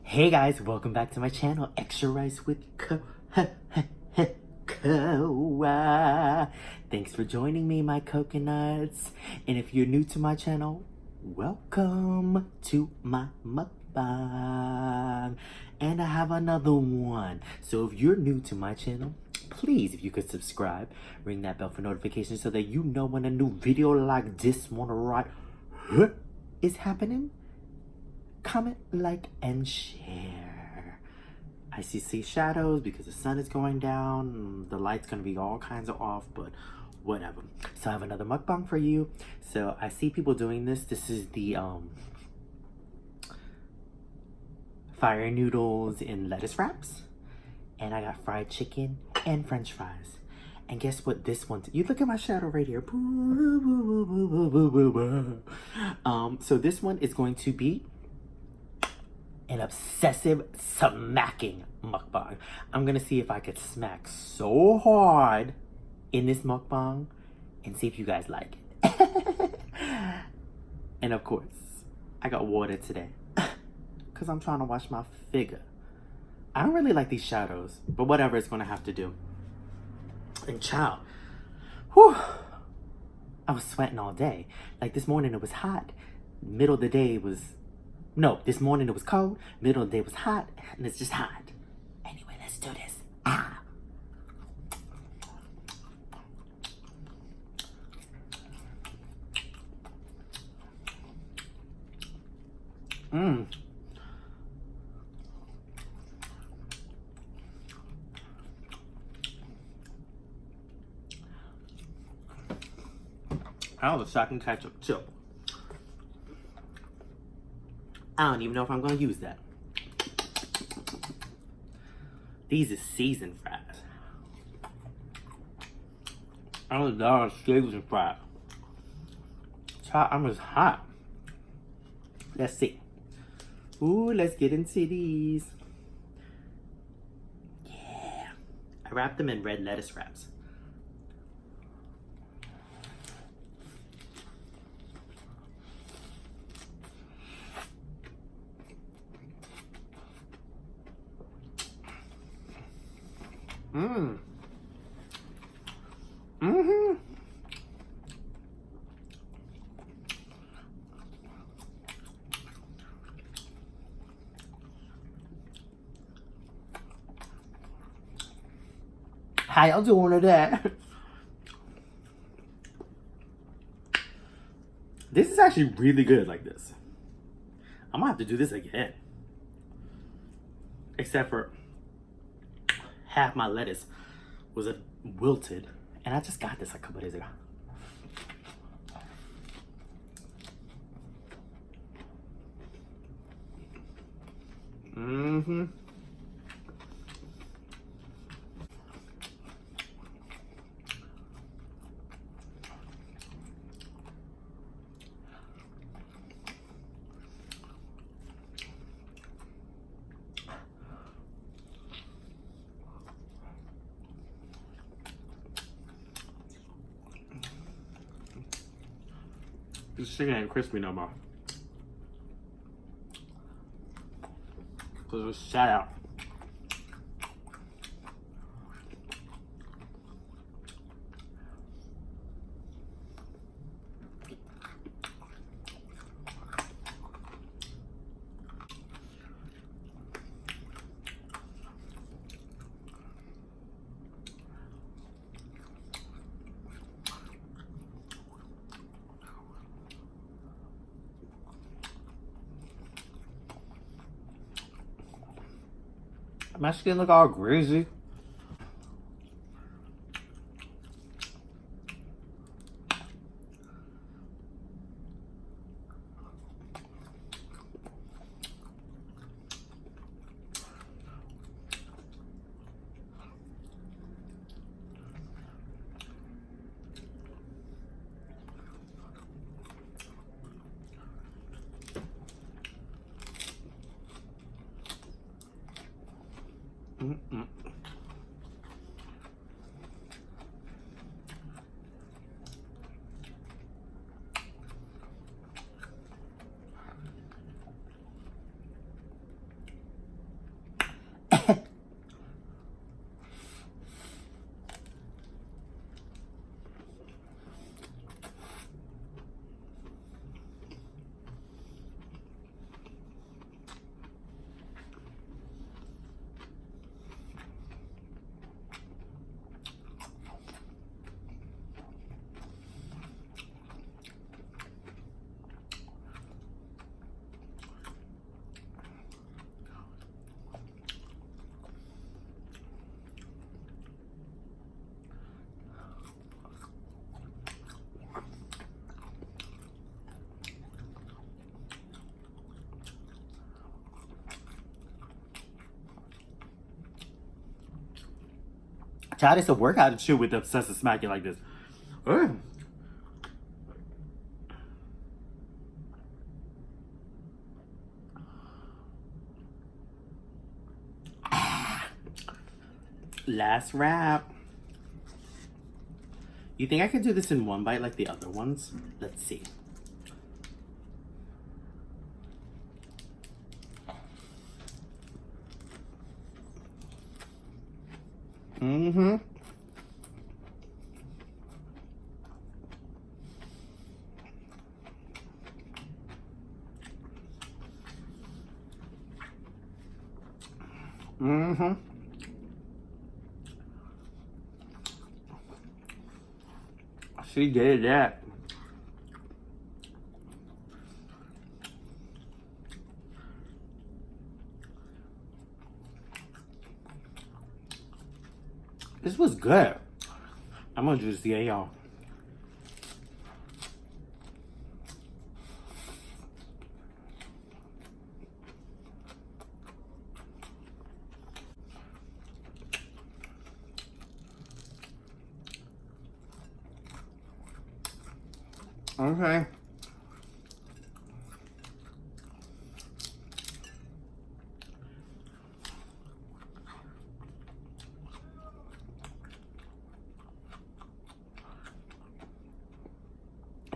Hey guys, welcome back to my channel, Extra Rice with KoKo. Thanks for joining me, my coconuts. And if you're new to my channel, welcome to my mukbang. And I have another one. So if you're new to my channel, please, if you could subscribe, ring that bell for notifications so that you know when a new video like this one right is happening. Comment, like, and share. I see shadows because the sun is going down. The light's gonna be all kinds of off, but whatever. So I have another mukbang for you. So I see people doing this. This is the fire noodles in lettuce wraps. And I got fried chicken and french fries. And guess what this one, you look at my shadow right here. So this one is going to be an obsessive smacking mukbang. I'm gonna see if I could smack so hard in this mukbang and see if you guys like it. And of course, I got water today because I'm trying to wash my figure. I don't really like these shadows, but whatever, it's gonna have to do. And child, whew, I was sweating all day. Like this morning it was hot, middle of the day was, no, this morning it was cold, middle of the day was hot, and it's just hot. Anyway, let's do this. Ah. Mmm. I was a shocking ketchup too. I don't even know if I'm gonna use that. These are seasoned fries. I don't love seasoned fries. I'm just hot. Let's see. Ooh, let's get into these. Yeah. I wrapped them in red lettuce wraps. Mmm. Mm-hmm. How y'all doing today? This is actually really good like this. I'm gonna have to do this again. Except for half my lettuce was wilted, and I just got this a couple days ago. Mm-hmm. This chicken ain't crispy no more. Cause it was shot out. My skin look all greasy. Mm-mm. Child, it's a workout to chew with obsessive smacking like this. Ugh. Last wrap. You think I could do this in one bite like the other ones? Let's see. Mm-hmm. Mm-hmm. She did that. This was good. I'm gonna do this again, y'all. Okay.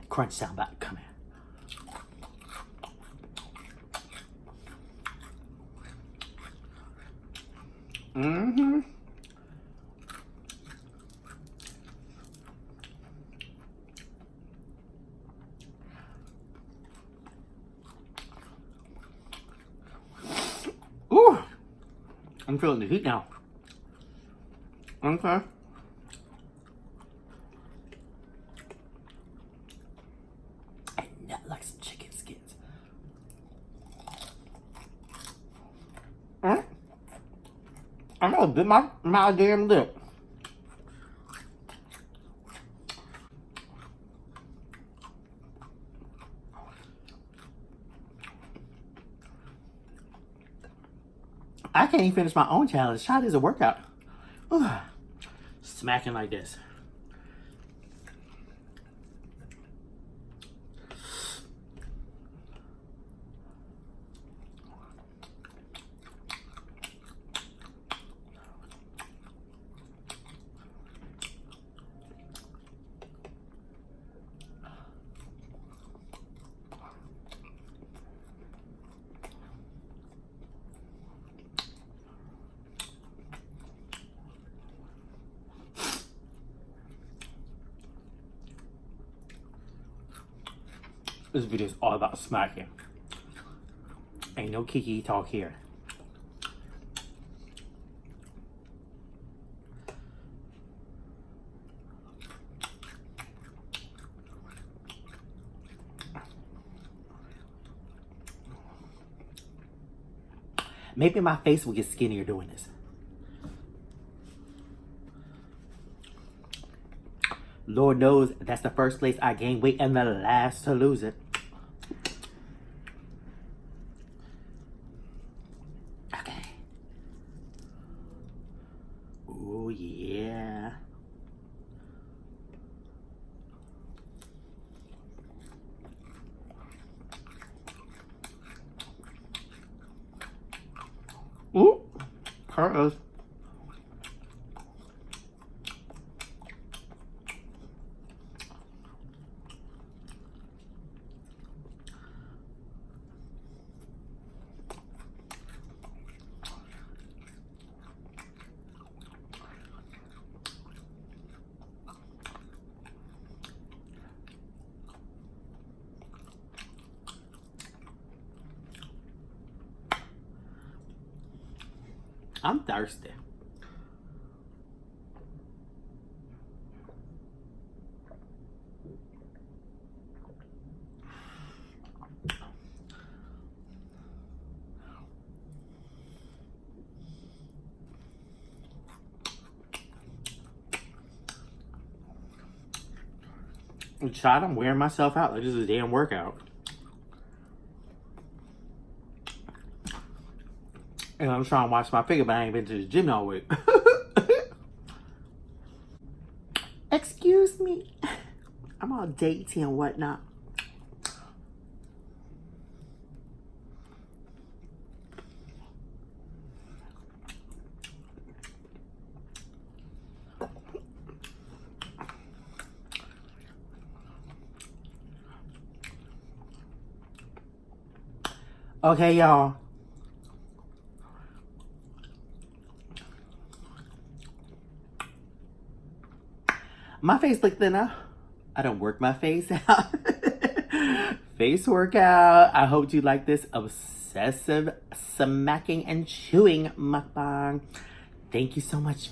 Crunch sound back, come in. Mm-hmm. Ooh, I'm feeling the heat now. Okay. And that like some chicken skins. I'm gonna bit my damn lip. I can't even finish my own challenge. Child is a workout. Ugh. Smacking like this. This video is all about smacking. Ain't no kiki talk here. Maybe my face will get skinnier doing this. Lord knows that's the first place I gain weight and the last to lose it. Okay. Oh yeah. Ooh, Carlos. I'm thirsty. Child, I'm wearing myself out like this is a damn workout. And I'm trying to watch my figure, but I ain't been to the gym all week. all dainty and whatnot. Okay, y'all. My face look thinner. I don't work my face out. Face workout. I hope you like this obsessive smacking and chewing mukbang. Thank you so much.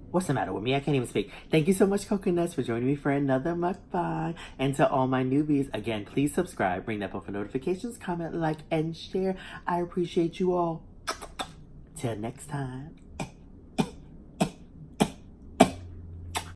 What's the matter with me? I can't even speak. Thank you so much, Coconuts, for joining me for another mukbang. And to all my newbies, again, please subscribe, ring that bell for notifications, comment, like, and share. I appreciate you all. Till next time.